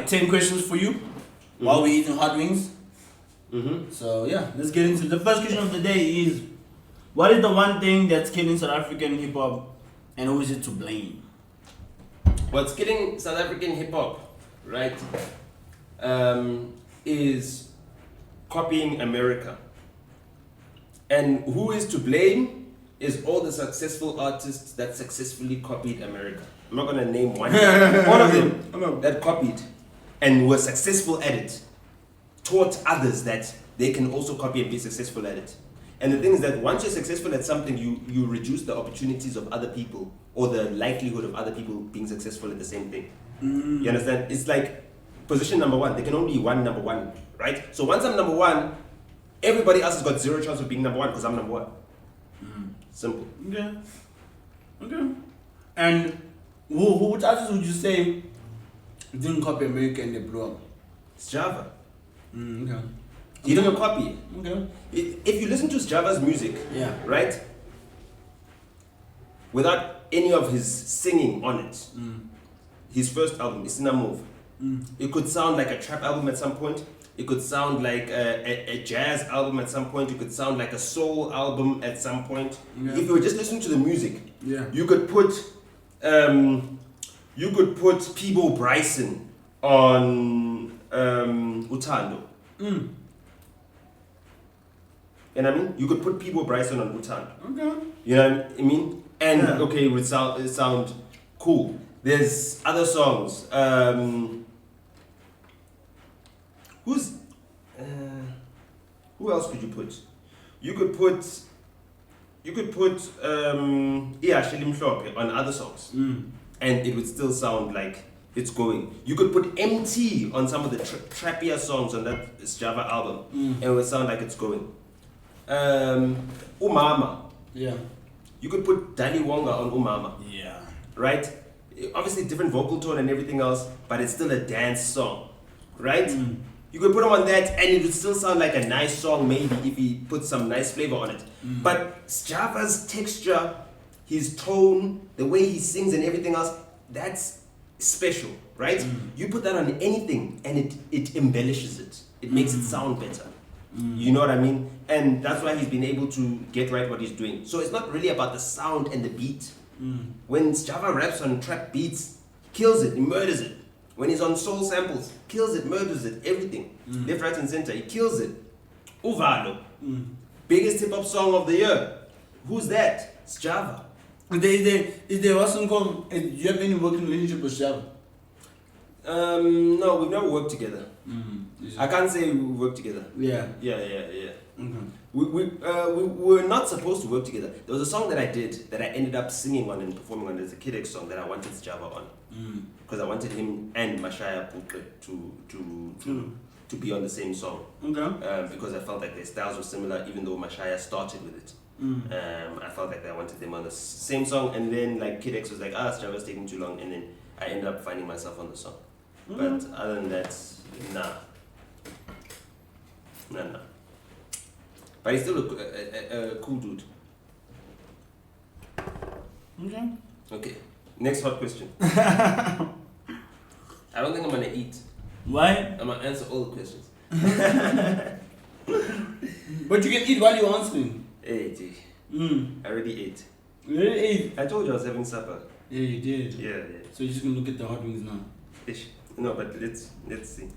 like 10 questions for you while we're eating hot wings. So yeah, let's get into it. The first question of the day is, what is the one thing that's killing South African hip hop, and who is it to blame? What's killing South African hip hop, right, is copying America. And who is to blame is all the successful artists that successfully copied America. I'm not going to name one. All of them that copied and were successful at it taught others that they can also copy and be successful at it. And the thing is that once you're successful at something, you reduce the opportunities of other people or the likelihood of other people being successful at the same thing. You understand? It's like position number one. There can only be one number one, right? So once I'm number one, everybody else has got zero chance of being number one because I'm number one. Simple. Okay. And which artists would you say didn't copy America and they blew up? It's Java. Okay. He didn't copy it. Okay. If you listen to Java's music, Yeah. right, without any of his singing on it, his first album, Isina Move, it could sound like a trap album at some point. It could sound like a jazz album at some point. It could sound like a soul album at some point. Yeah. If you were just listening to the music, Yeah. you could put Peebo Bryson on Utando. You know what I mean? You could put Peebo Bryson on Utando. Okay. You know what I mean? And okay, it would sound cool. There's other songs. Who else could you put? You could put Sheli Mhlophe on other songs, and it would still sound like it's going. You could put MT on some of the trappier songs on that Java album, and it would sound like it's going. Umama. Yeah. You could put Danny Wonga on Umama. Yeah. Right? Obviously different vocal tone and everything else, but it's still a dance song. Right? You could put him on that and it would still sound like a nice song maybe if he put some nice flavor on it. But Java's texture, his tone, the way he sings and everything else, that's special, right? You put that on anything and it embellishes it. It makes it sound better. You know what I mean? And that's why he's been able to get right what he's doing. So it's not really about the sound and the beat. When Java raps on trap beats, kills it, he murders it. When he's on soul samples, kills it, murders it, everything. Left, right, and center, he kills it. Uvalo, biggest hip hop song of the year. Who's that? It's Java. Is there what's called? Do you have any working relationship with Java? No, we've never worked together. I can't say we worked together. Yeah. Yeah. We were not supposed to work together. There was a song that I did that I ended up singing on and performing on. There's a KidX song that I wanted Java on. Because I wanted him and Mashaya Puke to be on the same song. Okay. Because I felt like their styles were similar, even though Mashaya started with it. I felt like I wanted them on the same song, and then like KidX was like, Java's taking too long, and then I ended up finding myself on the song. But other than that, nah. But he's still a cool dude. Okay. Next hot question. I don't think I'm gonna eat. Why? I'm gonna answer all the questions. But you can eat while you're answering. Hey, G. I already ate. You already ate? I told you I was having supper. Yeah, you did. Yeah. So you're just gonna look at the hot wings now? Ish. No, but let's see.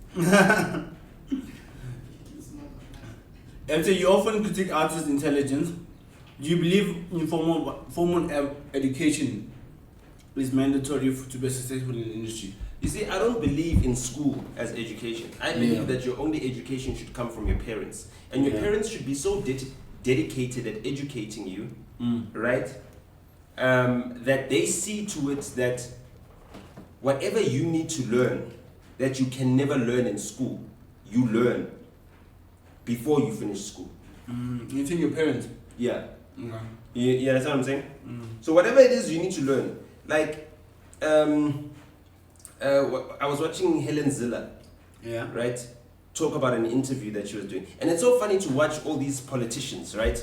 After you often critique artists' intelligence, do you believe in formal education is mandatory to be successful in the industry? You see, I don't believe in school as education. I believe that your only education should come from your parents. And your parents should be so dedicated at educating you, right? That they see to it that whatever you need to learn that you can never learn in school, you learn before you finish school. You think your parents? Yeah. Okay. You understand what I'm saying? So whatever it is you need to learn, like, I was watching Helen Ziller, right, talk about an interview that she was doing, and it's so funny to watch all these politicians, right,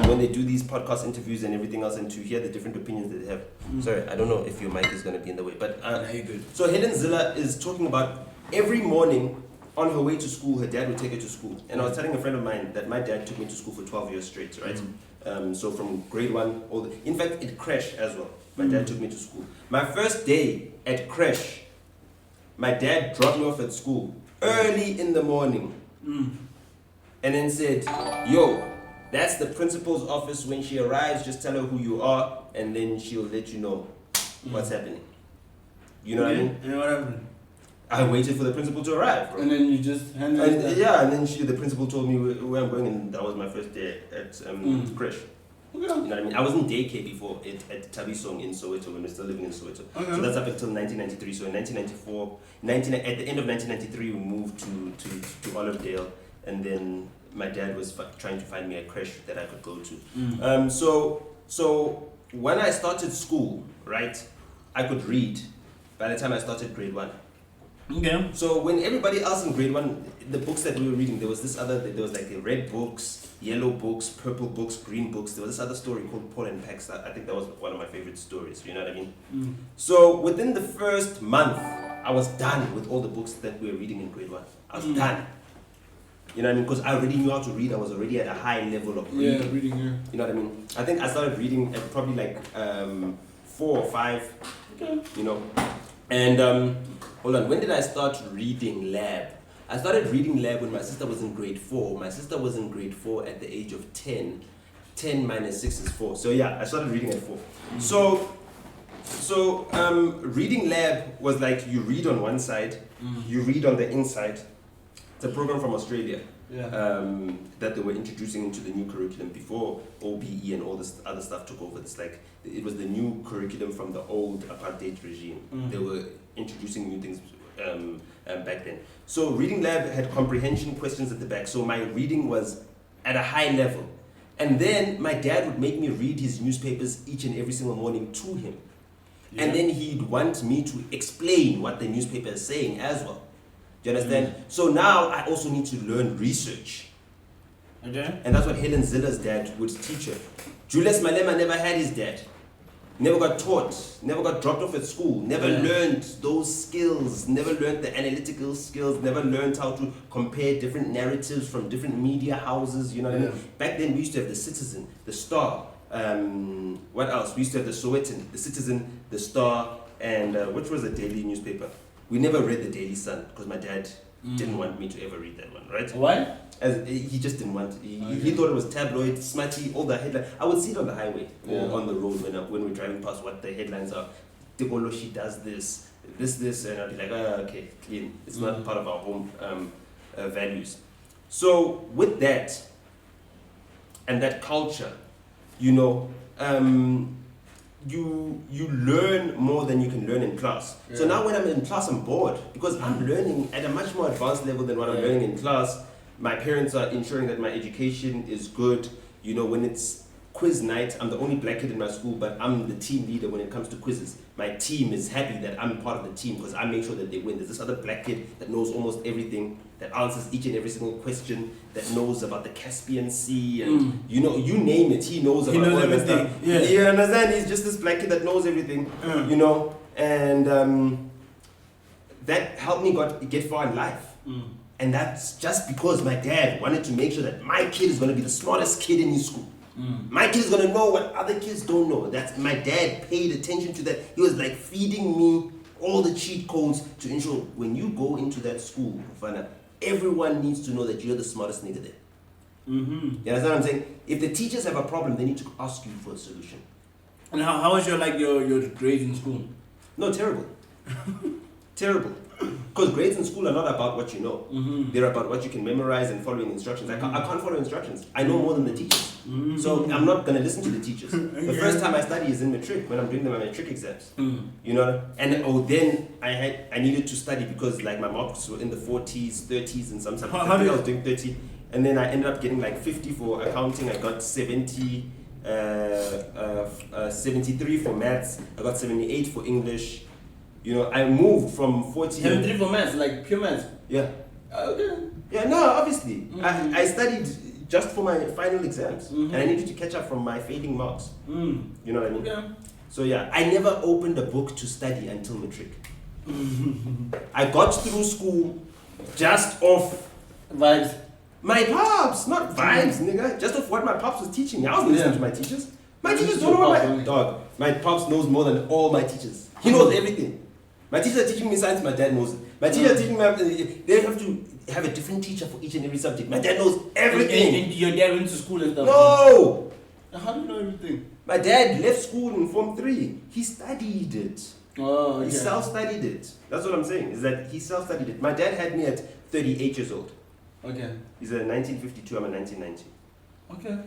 when they do these podcast interviews and everything else, and to hear the different opinions that they have. Sorry, I don't know if your mic is going to be in the way, but you're good. So Helen Ziller is talking about every morning on her way to school, her dad would take her to school. And I was telling a friend of mine that my dad took me to school for 12 years straight, right? So from grade 1, in fact, it crashed as well. My dad took me to school. My first day at crash, my dad dropped me off at school early in the morning. And then said, yo, that's the principal's office. When she arrives, just tell her who you are, and then she'll let you know what's happening. You know what I mean? And what happened? I waited for the principal to arrive, bro. And then you just handed it. Yeah, and then the principal told me where I'm going, and that was my first day at crash. Okay. You know what I mean? I was in daycare before at Tabisong in Soweto when we were still living in Soweto. Okay. So that's up until 1993. So in 1994, at the end of 1993, we moved to Olivedale, and then my dad was trying to find me a crash that I could go to. So when I started school, right, I could read by the time I started grade 1. Okay. So when everybody else in grade 1, the books that we were reading, there was like the red books, yellow books, purple books, green books. There was this other story called Paul and Pax. I think that was one of my favorite stories, you know what I mean? So within the first month, I was done with all the books that we were reading in grade 1. I was done. You know what I mean? Because I already knew how to read. I was already at a high level of reading. Yeah, reading, yeah. You know what I mean? I think I started reading at probably like 4 or 5. Okay. You know? And hold on, when did I start reading lab? I started reading lab when my sister was in grade 4. My sister was in grade 4 at the age of 10. 10 minus 6 is 4. So yeah, I started reading at 4. So reading lab was like you read on one side, you read on the inside. It's a program from Australia that they were introducing into the new curriculum before OBE and all this other stuff took over. It's like it was the new curriculum from the old apartheid regime. They were introducing new things back then. So reading lab had comprehension questions at the back. So my reading was at a high level. And then my dad would make me read his newspapers each and every single morning to him. Yeah. And then he'd want me to explain what the newspaper is saying as well. Do you understand? So now I also need to learn research. Okay. And that's what Helen Ziller's dad would teach her. Julius Malema never had his dad. Never got taught, never got dropped off at school, never learned those skills, never learned the analytical skills, never learned how to compare different narratives from different media houses, you know what I mean? Back then we used to have the Citizen, the Star, what else? We used to have the Sowetan, the Citizen, the Star, and which was a daily newspaper. We never read the Daily Sun because my dad didn't want me to ever read that one, right? Why? As he just didn't want. He thought it was tabloid, smutty, all the headlines. I would see it on the highway or on the road when we're driving past what the headlines are. She does this, and I'd be like, okay, clean. It's not part of our home values. So with that and that culture, you know, you learn more than you can learn in class. Yeah. So now when I'm in class, I'm bored because I'm learning at a much more advanced level than what I'm learning in class. My parents are ensuring that my education is good. You know, when it's quiz night, I'm the only black kid in my school, but I'm the team leader when it comes to quizzes. My team is happy that I'm part of the team because I make sure that they win. There's this other black kid that knows almost everything, that answers each and every single question, that knows about the Caspian Sea, and you know, you name it, he knows about all that stuff. Yeah. You understand? He's just this black kid that knows everything, you know, and that helped me get far in life. And that's just because my dad wanted to make sure that my kid is going to be the smartest kid in his school. My kid is going to know what other kids don't know. That's my dad paid attention to that. He was like feeding me all the cheat codes to ensure when you go into that school, everyone needs to know that you're the smartest nigga there. You understand what I'm saying? If the teachers have a problem, they need to ask you for a solution. And how was your grades in school? No, terrible. Terrible. Because grades in school are not about what you know. They're about what you can memorize and following instructions. I can't follow instructions. I know more than the teachers. So I'm not going to listen to the teachers. The first time I study is in matric, when I'm doing my matric exams. You know? And then I needed to study because like my marks were in the 40s, 30s, and sometimes I was doing 30. And then I ended up getting like 50 for accounting. I got 70, 73 for maths. I got 78 for English. You know, I moved from 40... 73 for maths, like pure maths? Yeah. Okay. Yeah, no, obviously. I studied just for my final exams. And I needed to catch up from my failing marks. You know what I mean? Yeah. So yeah, I never opened a book to study until matric. I got through school just off Vibes. my pops, not vibes, nigga. Just off what my pops was teaching me. I wasn't listening to my teachers. My teachers don't know what my dog. My pops knows more than all my teachers. He knows everything. My teacher is teaching me science, my dad knows it. My teacher is teaching me, they have to have a different teacher for each and every subject. My dad knows everything. And your dad went to school and stuff? No! How do you know everything? My dad left school in Form 3. He studied it. Oh, okay. He self-studied it. That's what I'm saying, is that he self-studied it. My dad had me at 38 years old. Okay. He's a 1952, I'm a 1990. Okay.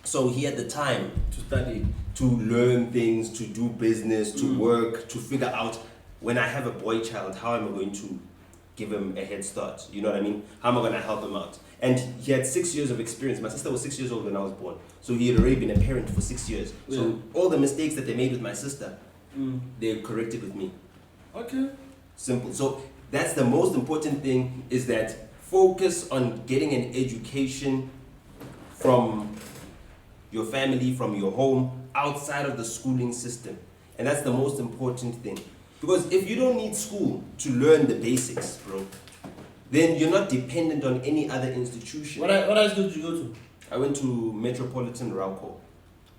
So he had the time to study, to learn things, to do business, to work, to figure out when I have a boy child, how am I going to give him a head start? You know what I mean? How am I going to help him out? And he had 6 years of experience. My sister was 6 years old when I was born. So he had already been a parent for 6 years. Yeah. So all the mistakes that they made with my sister, they corrected with me. Okay. Simple. So that's the most important thing, is that focus on getting an education from your family, from your home, outside of the schooling system. And that's the most important thing. Because if you don't need school to learn the basics, bro, then you're not dependent on any other institution. What high school did you go to? I went to Metropolitan Rauco.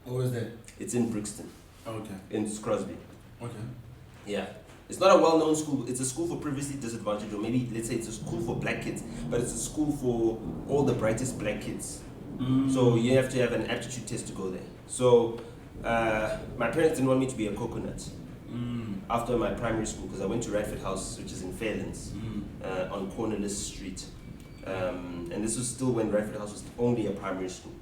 What was that? It's in Brixton, Okay. in Crosby. Okay. Yeah. It's not a well-known school. It's a school for previously disadvantaged, or maybe let's say it's a school for black kids, but it's a school for all the brightest black kids. So you have to have an aptitude test to go there. So my parents didn't want me to be a coconut after my primary school, because I went to Radford House, which is in Fairlands, on Cornelius Street. And this was still when Radford House was only a primary school.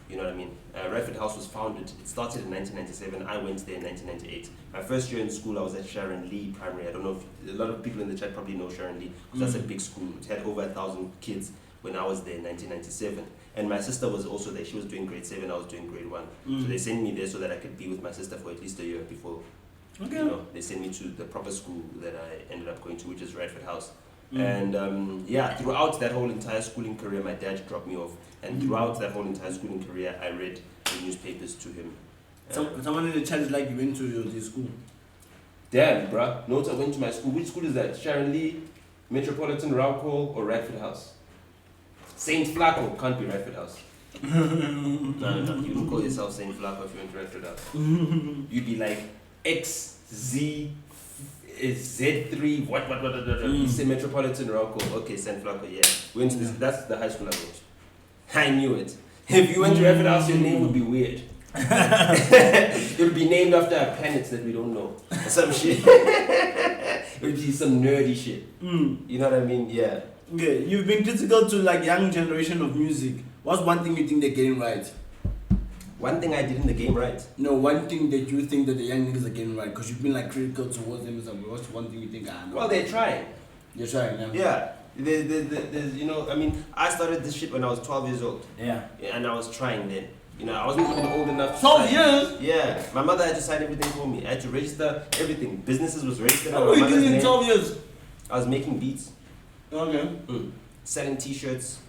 You know what I mean? Radford House was founded, it started in 1997, I went there in 1998. My first year in school, I was at Sharon Lee Primary. I don't know if a lot of people in the chat probably know Sharon Lee, because that's a big school. It had over 1,000 kids when I was there in 1997. And my sister was also there. She was doing grade 7, I was doing grade 1. So they sent me there so that I could be with my sister for at least a year before, you know, they sent me to the proper school that I ended up going to, which is Radford House. And yeah, throughout that whole entire schooling career, my dad dropped me off. And throughout that whole entire schooling career, I read the newspapers to him. Someone in the chat is like, you went to your school. Damn, bruh. Nota went to my school. Which school is that? Sharon Lee, Metropolitan Rauco, or Radford House? Saint Flaco can't be Radford House. No. You don't call yourself Saint Flaco if you went to Radford House. You'd be like XZ. Is Z3 what? You say Metropolitan Rauco. Okay, Saint Flaco. Yeah, went to this. That's the high school I went to. I knew it. If you went to Radford House, your name would be weird. It would be named after a planet that we don't know, or some shit. It would be some nerdy shit. You know what I mean? Yeah. Okay, you've been critical to like young generation of music. What's one thing you think they're getting right? One thing I did in the game right. No, one thing that you think that the young niggas are getting right, because you've been like critical towards them. What's one thing you think? No. Well, they're trying. You're trying, yeah. Yeah. There's, you know, I mean, I started this shit when I was 12 years old. Yeah. And I was trying then. You know, I wasn't even old enough to 12 sign. years? Yeah. My mother had to sign everything for me. I had to register everything. Businesses was registered. What were you doing in 12 years? I was making beats. Okay. Selling t-shirts.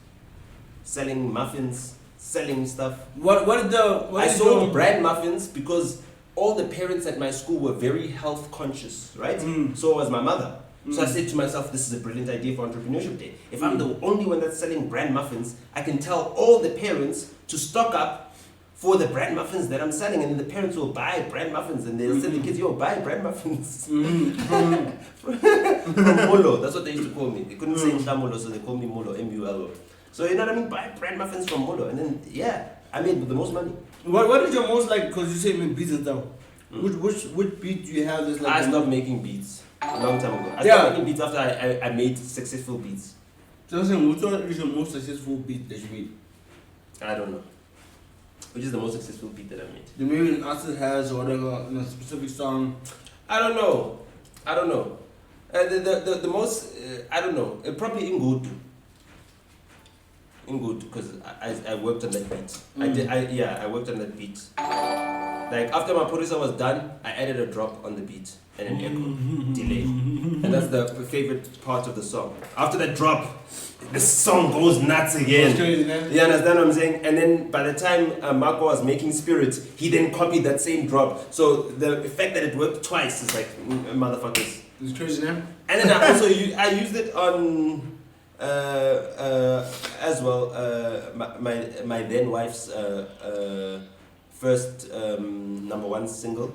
Selling muffins. Selling stuff. I sold bread muffins because all the parents at my school were very health conscious, right? So was my mother. So I said to myself, this is a brilliant idea for Entrepreneurship Day. If I'm the only one that's selling brand muffins, I can tell all the parents to stock up for the brand muffins that I'm selling, and then the parents will buy brand muffins and they'll tell the kids, yo, buy brand muffins. From Molo, that's what they used to call me. They couldn't say Molo, so they called me Molo, M-U-L-O. So you know what I mean? Buy brand muffins from Molo, and then yeah, I made the most money. What is your most like? Because you say you make beats and stuff. Which beat do you have? That's like I stopped making beats a long time ago. I stopped making beats after I made successful beats. So what is your most successful beat that you made? I don't know. Which is the most successful beat that I made? The maybe an artist has or whatever in a specific song. I don't know. The most I don't know. Probably in good because I worked on that beat. I worked on that beat. Like after my producer was done, I added a drop on the beat and an echo delay, and that's the favorite part of the song. After that drop, the song goes nuts again. You understand what I'm saying? And then by the time Marco was making Spirit, he then copied that same drop. So the fact that it worked twice is like, motherfuckers, It's crazy, man. And then I also I used it on as well. My then wife's first #1 single,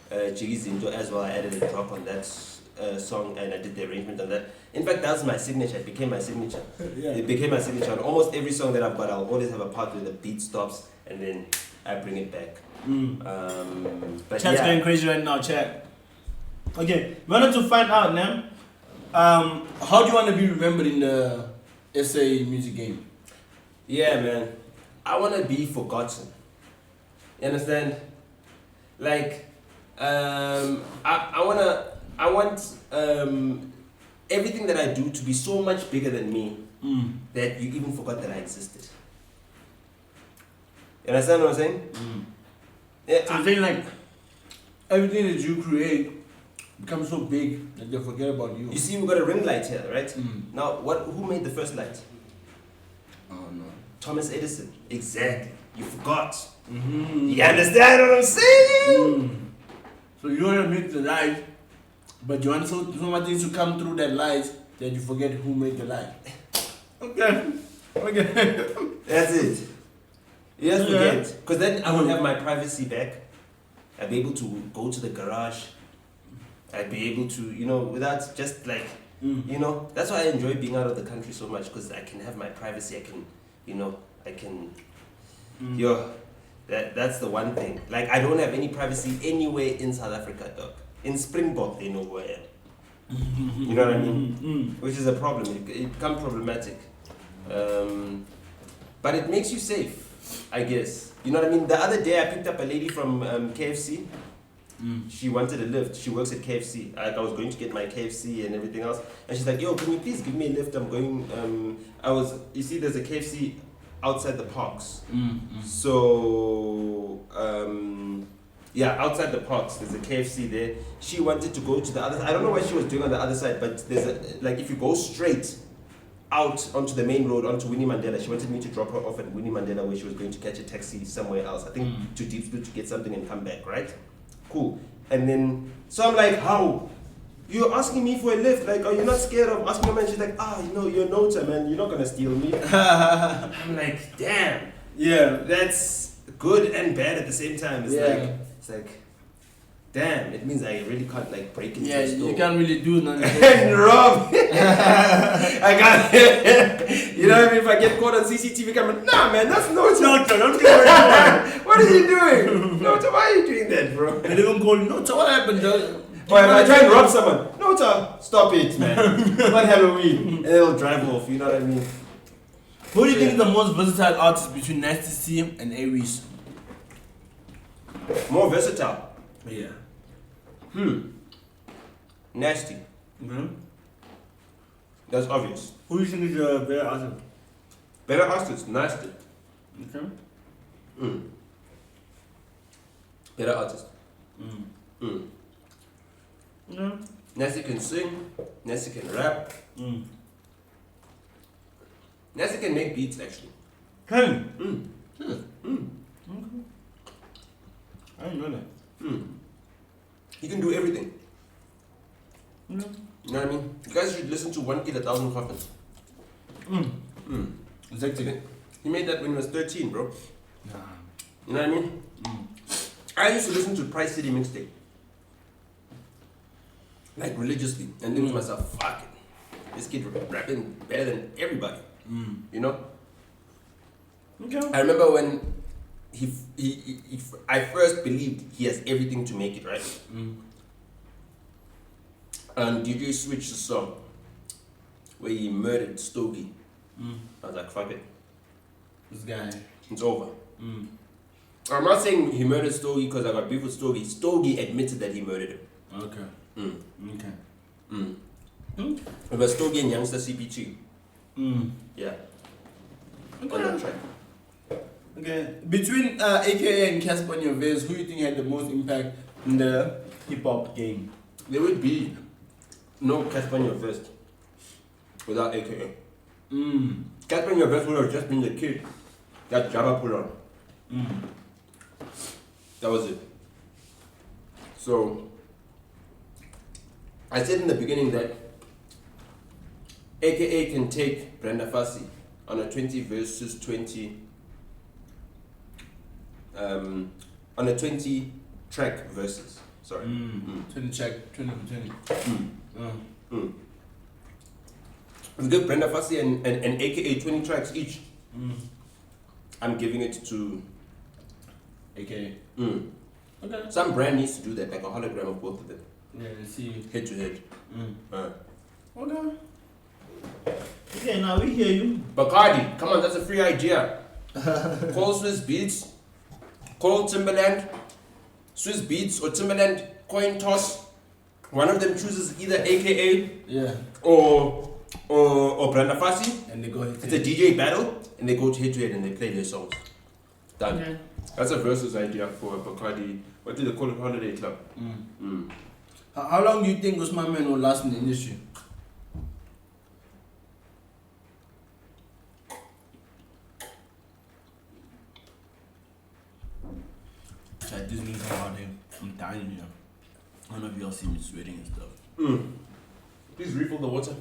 Jiggy Zinto, as well. I added a drop on that song, and I did the arrangement on that. In fact, that's my signature. It became my signature. Yeah. It became my signature. On almost every song that I've got, I'll always have a part where the beat stops, and then I bring it back. But Chat's going crazy right now, chat. Okay, we wanted to find out, man. How do you want to be remembered in the SA music game? Yeah, man. I want to be forgotten. You understand? Like, I want everything that I do to be so much bigger than me that you even forgot that I existed. You understand what I'm saying? Yeah, So I'm saying like everything that you create becomes so big that they forget about you. you see, we got a ring light here, right? Now, who made the first light? Oh no. Thomas Edison. Exactly. You forgot. You understand what I'm saying? So you want to make the light, but you want so much things to come through that light that you forget who made the light. Okay. That's it. You just forget. Because then I will have my privacy back. I'll be able to go to the garage. I'd be able to, without just like, that's why I enjoy being out of the country so much, because I can have my privacy. I can, that's the one thing. Like, I don't have any privacy anywhere in South Africa, dog. In Springbok, they know where I am. You know what I mean? Which is a problem. It becomes problematic. But it makes you safe, I guess. You know what I mean? The other day, I picked up a lady from KFC. She wanted a lift. She works at KFC. I was going to get my KFC and everything else. And she's like, yo, can you please give me a lift? I'm going, you see, there's a KFC outside the parks. So, outside the parks, there's a KFC there. She wanted to go to the other side. I don't know what she was doing on the other side, but there's if you go straight out onto the main road, onto Winnie Mandela, she wanted me to drop her off at Winnie Mandela, where she was going to catch a taxi somewhere else. I think to Deep Blue to get something and come back, right? Cool. And then, so I'm like, how? You're asking me for a lift? Like, are you not scared of asking me? And she's like, you're Nota, man. You're not going to steal me. I'm like, damn. Yeah. That's good and bad at the same time. It's like, damn, it means I really can't like break into a store. You can't really do nothing. And rob. I can't. You know what I mean? If I get caught on CCTV camera, nah, man, that's Nota. Nota, don't care what what are you doing? Nota, why are you doing that, bro? they don't call Nota. What happened, though? Or if I try and rob someone, Nota, stop it, man. It's not Halloween. And they'll drive off, you know what I mean? Who do you think is the most versatile artist between Nasty C and Aries? More versatile. Yeah. Nasty. That's obvious. Who do you think is a better artist? Better artist, Nasty. Okay. Better artist. Yeah. Nasty can sing. Nasty can rap. Nasty can make beats, actually. Can? Okay. I didn't know that. He can do everything. Yeah. You know what I mean? You guys should listen to 1 Kid 1,000 Coffins. Exactly. He made that when he was 13, bro. Nah. You know what I mean? I used to listen to Price City Mixtape. Like religiously. And think to myself, fuck it. This kid rapping better than everybody. You know? Okay. I remember when I first believed he has everything to make it, right? And DJ switched the song where he murdered Stogie. I was like, fuck it. This guy. It's over. I'm not saying he murdered Stogie because I got beef with Stogie. Stogie admitted that he murdered him. Okay. It was Stogie and Youngster CP2. Yeah. Okay. On that track. Okay. Between AKA and Casper on your verse, who do you think had the most impact in the hip hop game? There would be no Casper in your vest without AKA. Casper in your vest would have just been the kid that Jabba put on. That was it. So, I said in the beginning that AKA can take Brenda Fassie on a 20 versus 20 on a 20 track versus. Sorry. 20 track, 20 for 20. We give Brenda Fassie and AKA 20 tracks each. I'm giving it to AKA. Okay. Some brand needs to do that, like a hologram of both of them. Yeah, let's see. Head to head. Okay. Okay, now we hear you. Bacardi, come on, that's a free idea. Call Swiss Beats, call Timberland, Swiss Beats or Timberland, coin toss. One of them chooses either AKA or Brenda Fassie. And they go It's a DJ battle and they go head to head and they play their songs. Done. Okay. That's a versus idea for Bacardi. What do they call it? Holiday Club. How long do you think Usman Man will last in the industry? Like this means how hard I'm dying here. I don't know if y'all see me sweating and stuff. Please refill the water.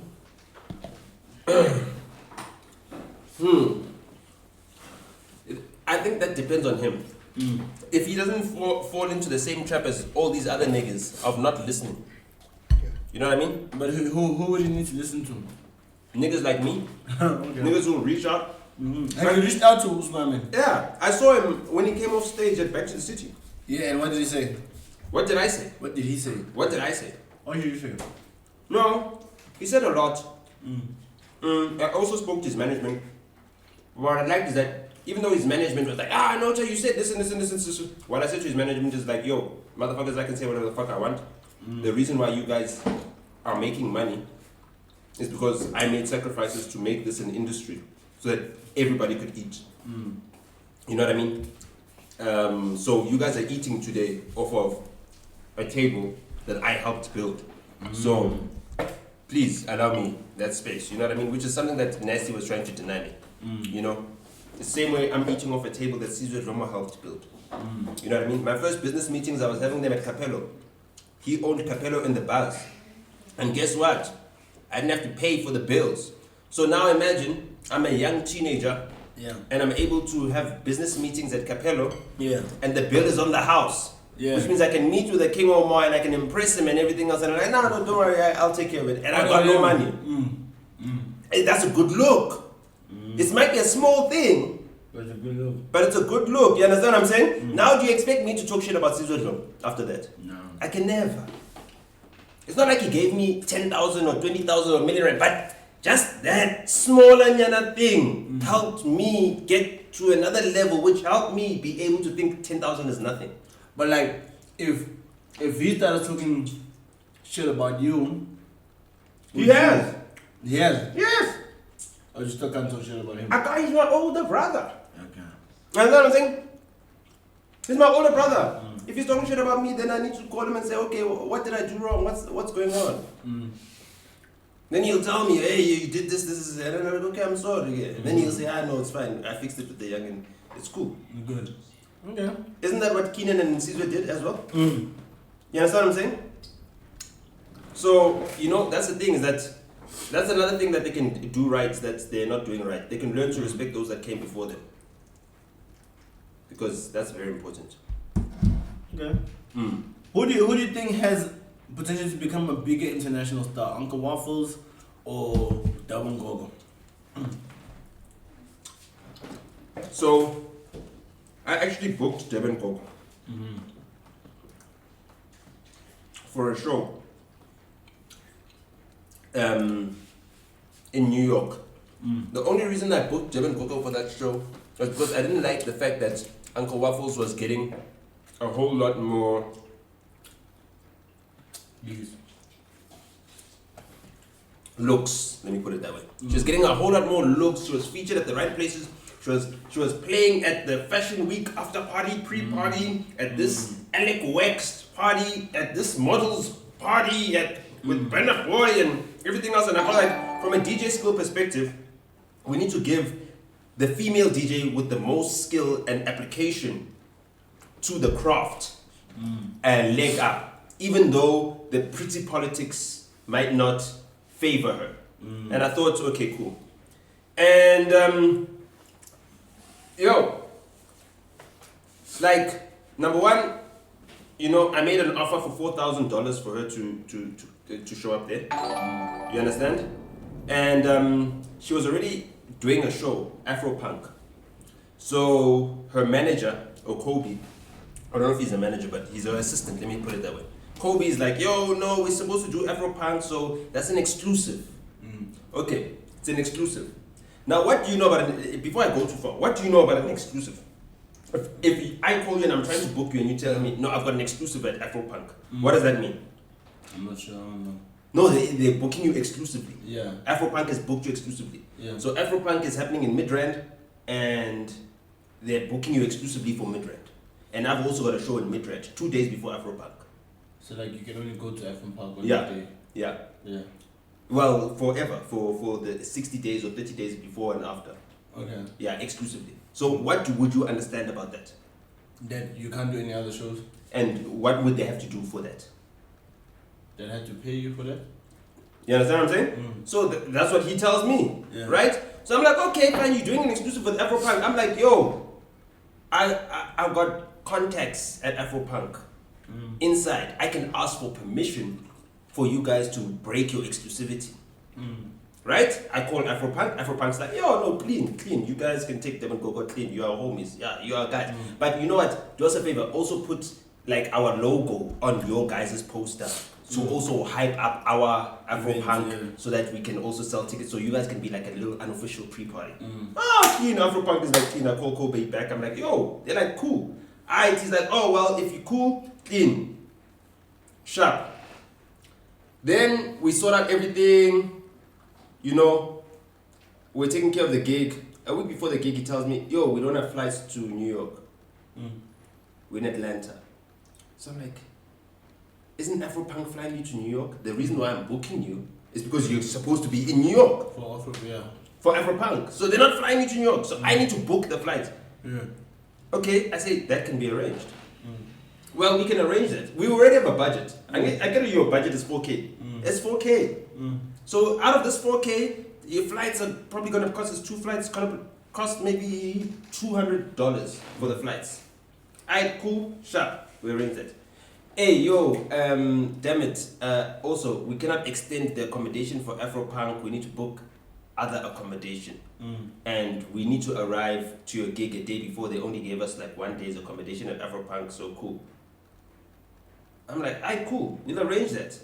I think that depends on him. If he doesn't fall into the same trap as all these other niggas of not listening. You know what I mean? But who would you need to listen to? Niggas like me. Okay. Niggas who reach out. Have you reached out to Usman Man? Yeah, I saw him when he came off stage at Back to the City. Yeah, and what did he say? What did I say? What did he say? What did I say? What did you say? No, he said a lot. I also spoke to his management. What I liked is that even though his management was like, Nota, you said this and this and this and this. What I said to his management is like, yo, motherfuckers, I can say whatever the fuck I want. The reason why you guys are making money is because I made sacrifices to make this an industry so that everybody could eat. You know what I mean? So you guys are eating today off of a table that I helped build. So please allow me that space. You know what I mean? Which is something that Nasty was trying to deny me. You know? The same way I'm eating off a table that Caesar Roma helped build. You know what I mean? My first business meetings, I was having them at Capello. He owned Capello in the bars. And guess what? I didn't have to pay for the bills. So now imagine, I'm a young teenager and I'm able to have business meetings at Capello and the bill is on the house. Which means I can meet with the King Oumar and I can impress him and everything else. And I'm like, no, don't worry, I'll take care of it. And I got no money. Hey, that's a good look. It might be a small thing, but it's a good look. But it's a good look. You understand what I'm saying? Now do you expect me to talk shit about Sizwe after that? No. I can never. It's not like he gave me 10,000 or 20,000 or a million rand, but just that small nyana thing helped me get to another level, which helped me be able to think 10,000 is nothing. But like, if he started talking shit about you, He has. Yes. Or you still can't talk shit about him? He's my older brother. Okay. You understand what I'm saying? He's my older brother. If he's talking shit about me, then I need to call him and say, okay, what did I do wrong? What's going on? Then he'll tell me, hey, you did this, and I'm like, okay, I'm sorry. And then he'll say, no, it's fine. I fixed it with the youngin. It's cool. Good. Okay. Isn't that what Keenan and Sizwe did as well? You understand what I'm saying? So, you know, that's the thing, is that's another thing that they can do right that they're not doing right. They can learn to respect those that came before them. Because that's very important. Okay. Who do you think has potential to become a bigger international star? Uncle Waffles or Davon Gogo? So, I actually booked Devin Cook for a show in New York. The only reason I booked Devin Cook for that show was because I didn't like the fact that Uncle Waffles was getting a whole lot more looks. Let me put it that way. She was getting a whole lot more looks. She was featured at the right places. She was playing at the Fashion Week after party, pre-party, at this Alec Wax party, at this models party, with Brenda Boy and everything else. And I felt like, from a DJ skill perspective, we need to give the female DJ with the most skill and application to the craft a leg up. even though the pretty politics might not favor her. And I thought, okay, cool. And like, number one, you know, I made an offer for $4,000 for her to show up there. You understand? And she was already doing a show, Afropunk. So her manager, or Kobe, I don't know if he's a manager, but he's her assistant, let me put it that way. Kobe is like, yo, no, we're supposed to do Afropunk, so that's an exclusive. Okay, it's an exclusive. Now, what do you know about it? Before I go too far, what do you know about an exclusive? If I call you and I'm trying to book you and you tell me, no, I've got an exclusive at Afropunk, what does that mean? I'm not sure, I don't know. No, they're booking you exclusively. Yeah. Afropunk has booked you exclusively. Yeah. So Afropunk is happening in Midrand, and they're booking you exclusively for Midrand. And I've also got a show in Midrand 2 days before Afropunk. So like you can only go to FM Park on Yeah. that day. Yeah. Yeah. Well, forever, for the 60 days or 30 days before and after. Okay. Yeah, exclusively. So what would you understand about that? That you can't do any other shows? And what would they have to do for that? They had to pay you for that? You understand what I'm saying? So that's what he tells me, Yeah. right? So I'm like, okay, fine, you're doing an exclusive with Afropunk. I'm like, yo, I've got contacts at Afropunk inside. I can ask for permission for you guys to break your exclusivity. Right? I call Afropunk. Afropunk's like, yo, no, clean. You guys can take them and go clean. You are homies. Yeah, you are guys. But you know what? Do us a favor. Also put like our logo on your guys' poster to also hype up our Afropunk so that we can also sell tickets. So you guys can be like a little unofficial pre-party. Clean. Afropunk is like, clean. I call Kobe back. I'm like, yo. They're like, cool. Alright. He's like, oh, well, if you're cool, clean. Sharp. Then we sort out everything. You know, we're taking care of the gig. A week before the gig, he tells me, yo, we don't have flights to New York. We're in Atlanta. So I'm like, isn't Afropunk flying you to New York? The reason why I'm booking you is because you're supposed to be in New York. For Afropunk. So they're not flying you to New York. So I need to book the flight. Yeah. Okay, I say, that can be arranged. Well, we can arrange that. We already have a budget. I get your budget is 4K. It's 4K. So out of this 4K, your flights are probably going to cost us 2 flights. Going to cost maybe $200 for the flights. Alright, cool, sharp. We arrange that. Hey, yo, damn it. Also, we cannot extend the accommodation for Afropunk. We need to book other accommodation. And we need to arrive to your gig a day before. They only gave us like 1 day's accommodation at Afropunk, so cool. I'm like, alright, cool. We'll arrange that.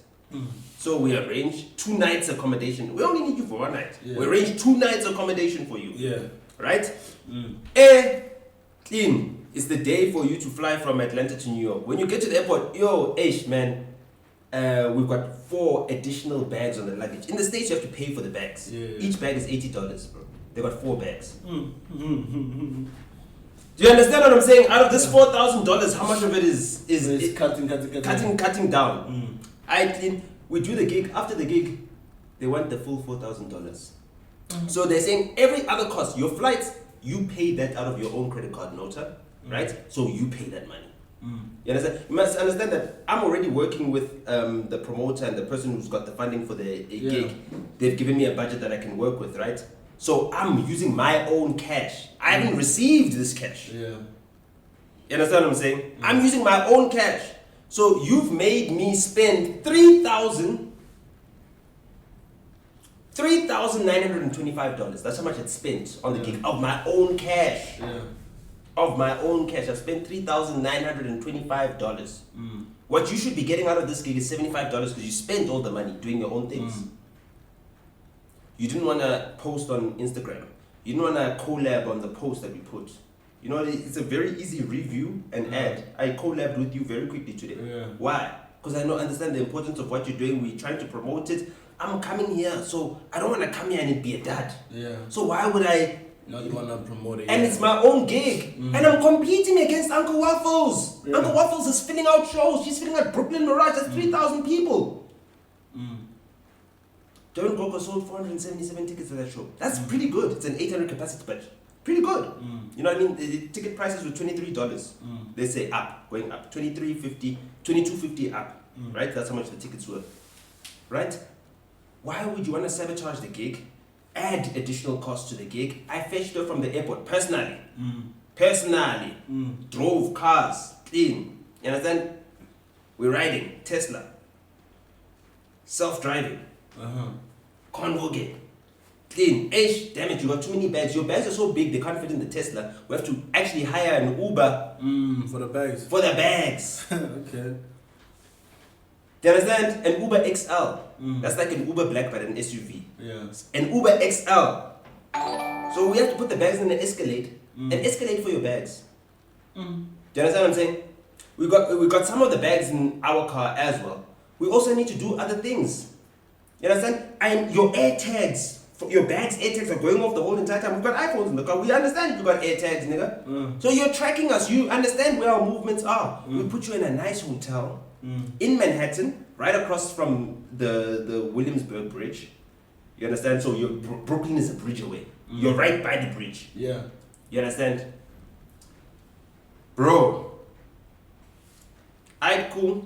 So we arrange 2 nights accommodation. We only need you for 1 night. Yeah. We arrange 2 nights accommodation for you. Yeah. Right? Clean. It's the day for you to fly from Atlanta to New York. When you get to the airport, yo, man, we've got 4 additional bags on the luggage. In the States, you have to pay for the bags. Yeah. Each bag is $80, bro. They got 4 bags. Do you understand what I'm saying? Out of this $4,000, how much of it is cutting down? We do the gig. After the gig, they want the full $4,000. So they're saying every other cost, your flights, you pay that out of your own credit card, Nota, right? So you pay that money. You understand? You must understand that I'm already working with the promoter and the person who's got the funding for the gig. They've given me a budget that I can work with, right? So I'm using my own cash. I haven't received this cash. You understand what I'm saying? I'm using my own cash. So you've made me spend $3,925. That's how much I spent on the gig of my own cash. Of my own cash, I spent $3,925. What you should be getting out of this gig is $75 because you spent all the money doing your own things. You didn't want to post on Instagram. You didn't want to collab on the post that we put. You know, it's a very easy review and ad. I collabed with you very quickly today. Why? Because I understand the importance of what you're doing. We're trying to promote it. I'm coming here, so I don't want to come here and it be a dud. So why would I? No, you want to promote it. And it's my own gig. And I'm competing against Uncle Waffles. Uncle Waffles is filling out shows. She's filling out Brooklyn Mirage. That's 3,000 people. Darren Goko sold 477 tickets for that show. That's pretty good. It's an 800 capacity, but pretty good. You know what I mean? The ticket prices were $23. They say up, going up. $23.50, $22.50 up. right? That's how much the tickets were, right? Why would you want to sabotage the gig? Add additional costs to the gig. I fetched her from the airport personally. Drove cars, clean. You understand? We're riding Tesla, self-driving, convo gig, clean. Damn it, you got too many bags. Your bags are so big they can't fit in the Tesla. We have to actually hire an Uber for the bags. For the bags. Okay. Do you understand? An Uber XL. That's like an Uber Black but an SUV. Yeah. An Uber XL. So we have to put the bags in an Escalade. An Escalade for your bags. Do you understand what I'm saying? We got some of the bags in our car as well. We also need to do other things. You understand? And your air tags, your bags, air tags are going off the whole entire time. We've got iPhones in the car. We understand you got air tags, nigga. So you're tracking us. You understand where our movements are. We put you in a nice hotel in Manhattan, right across from the Williamsburg Bridge. You understand? So Brooklyn is a bridge away. You're right by the bridge. Yeah. You understand? Bro. Cool.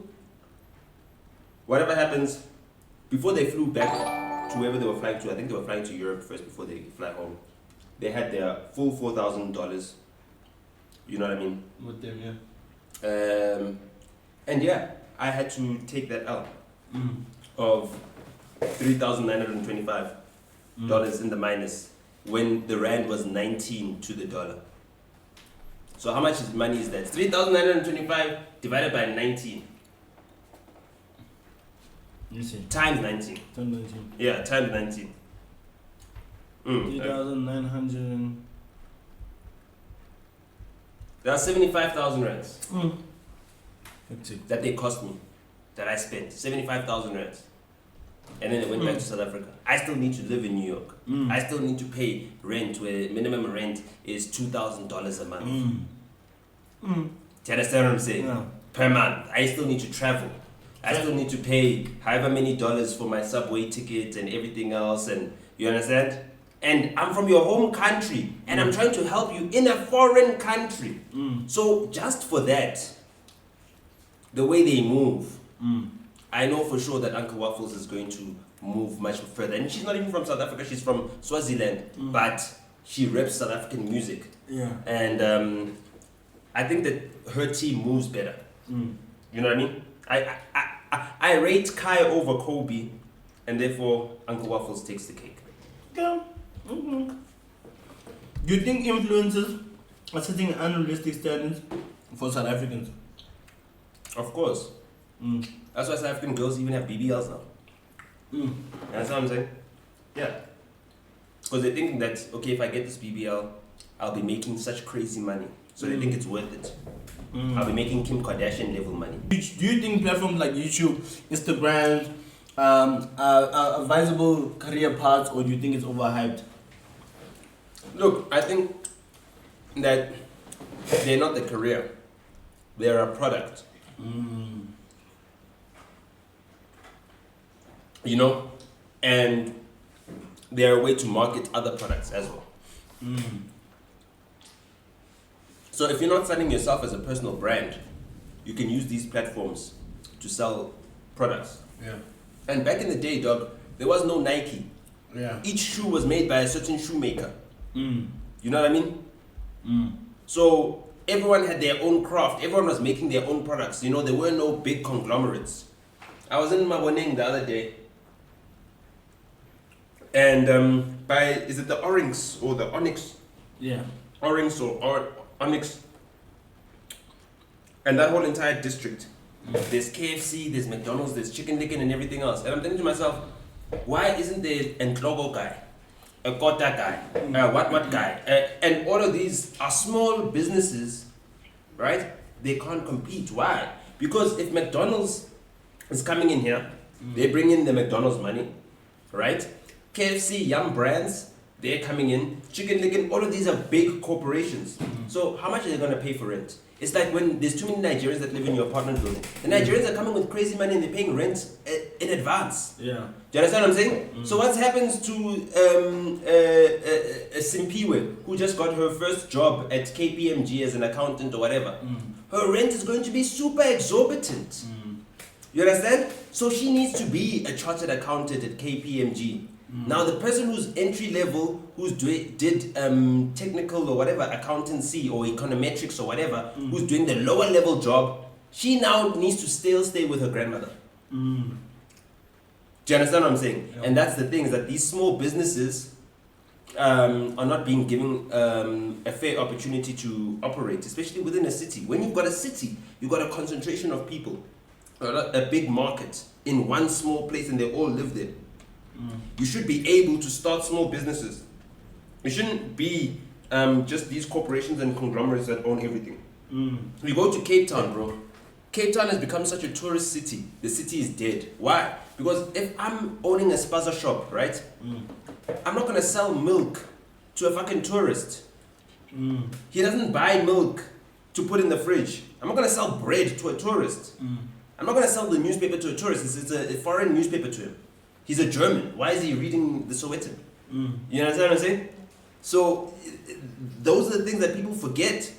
Whatever happens, before they flew back to wherever they were flying to, I think they were flying to Europe first before they fly home. They had their full $4,000. You know what I mean? With them, yeah. And yeah, I had to take that out of $3,925 in the minus when the rand was 19 to the dollar. So how much money is that? 3,925 divided by 19. You see. Times 19. Times 19. Yeah, times 19. 3,900. That's 75,000 rands Hectic. that they cost me, that I spent. 75,000 rands. And then I went back to South Africa. I still need to live in New York. I still need to pay rent, where minimum rent is $2,000 a month. Do you understand what I'm saying? Yeah. Per month. I still need to travel. I still need to pay however many dollars for my subway ticket and everything else. And you understand? And I'm from your home country, and I'm trying to help you in a foreign country. So just for that, the way they move, I know for sure that Uncle Waffles is going to move much further. And she's not even from South Africa, she's from Swaziland, but she reps South African music. Yeah. And I think that her team moves better. You know what I mean? I rate Kai over Kobe, and therefore Uncle Waffles takes the cake. Yeah. Do you think influencers are setting unrealistic standards for South Africans? Of course. That's why South African girls even have BBLs now. That's what I'm saying? Yeah. Because they're thinking that, okay, if I get this BBL, I'll be making such crazy money. So they think it's worth it. I'll be making Kim Kardashian level money. Do you think platforms like YouTube, Instagram are viable career paths, or do you think it's overhyped? Look, I think that they're not the career. They're a product. You know? And they're a way to market other products as well. So if you're not selling yourself as a personal brand, you can use these platforms to sell products. Yeah. And back in the day, dog, there was no Nike. Yeah. Each shoe was made by a certain shoemaker. You know what I mean? So everyone had their own craft. Everyone was making their own products. You know, there were no big conglomerates. I was in Maboneng the other day. And is it the Oryx or the Onyx? Yeah. Oryx or Onyx. And that whole entire district. There's KFC, there's McDonald's, there's Chicken Licken and everything else. And I'm thinking to myself, why isn't there a Globo guy? A Kota guy, what guy, and all of these are small businesses, right? They can't compete. Why? Because if McDonald's is coming in here, they bring in the McDonald's money, right? KFC, Yum Brands, they're coming in. Chicken Licken, all of these are big corporations. So how much are they gonna pay for rent? It's like when there's too many Nigerians that live in your apartment building. The Nigerians are coming with crazy money and they're paying rent in advance. Yeah. Do you understand what I'm saying? So what happens to Simpiwe, who just got her first job at KPMG as an accountant or whatever? Her rent is going to be super exorbitant. You understand? So she needs to be a chartered accountant at KPMG. Now the person who's entry level, who's did technical or whatever accountancy or econometrics or whatever, who's doing the lower level job, she now needs to still stay with her grandmother. Do you understand what I'm saying? Yeah. And that's the thing, is that these small businesses are not being given a fair opportunity to operate, especially within a city. When you've got a city, you've got a concentration of people, a big market in one small place, and they all live there. You should be able to start small businesses. It shouldn't be just these corporations and conglomerates that own everything. You go to Cape Town, bro. Cape Town has become such a tourist city. The city is dead. Why? Because if I'm owning a spaza shop, right? I'm not gonna sell milk to a fucking tourist. He doesn't buy milk to put in the fridge. I'm not gonna sell bread to a tourist. I'm not gonna sell the newspaper to a tourist. It's a foreign newspaper to him. He's a German. Why is he reading the Sowetan? You understand what I'm saying? So those are the things that people forget.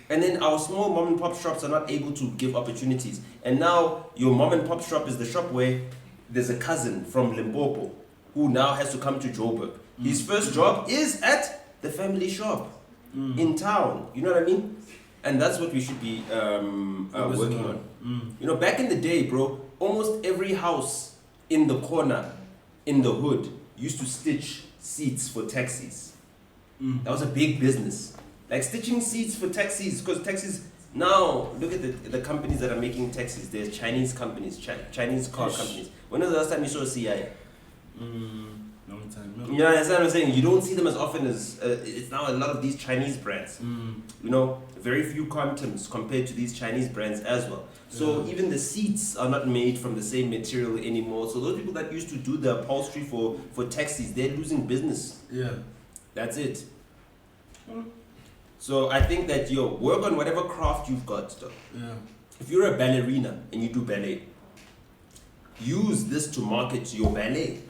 And then our small mom and pop shops are not able to give opportunities. And now your mom and pop shop is the shop where there's a cousin from Limpopo who now has to come to Joburg. His first job is at the family shop in town. You know what I mean? And that's what we should be working on. You know, back in the day, bro, almost every house in the corner, in the hood, used to stitch seats for taxis. That was a big business. Like stitching seats for taxis, because taxis, now, look at the companies that are making taxis. There's Chinese companies, Chinese car companies. When was the last time you saw a CIA? Long time. No. You understand what I'm saying? You don't see them as often as, it's now a lot of these Chinese brands. You know, very few quantums compared to these Chinese brands as well. So even the seats are not made from the same material anymore. So those people that used to do the upholstery for taxis, they're losing business. Yeah. That's it. So I think that work on whatever craft you've got. Stuff. Yeah. If you're a ballerina and you do ballet, use this to market your ballet.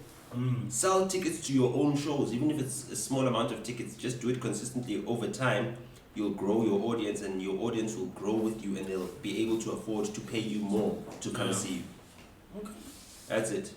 Sell tickets to your own shows, even if it's a small amount of tickets. Just do it consistently over time. You'll grow your audience, and your audience will grow with you, and they'll be able to afford to pay you more to come see you. Okay. That's it.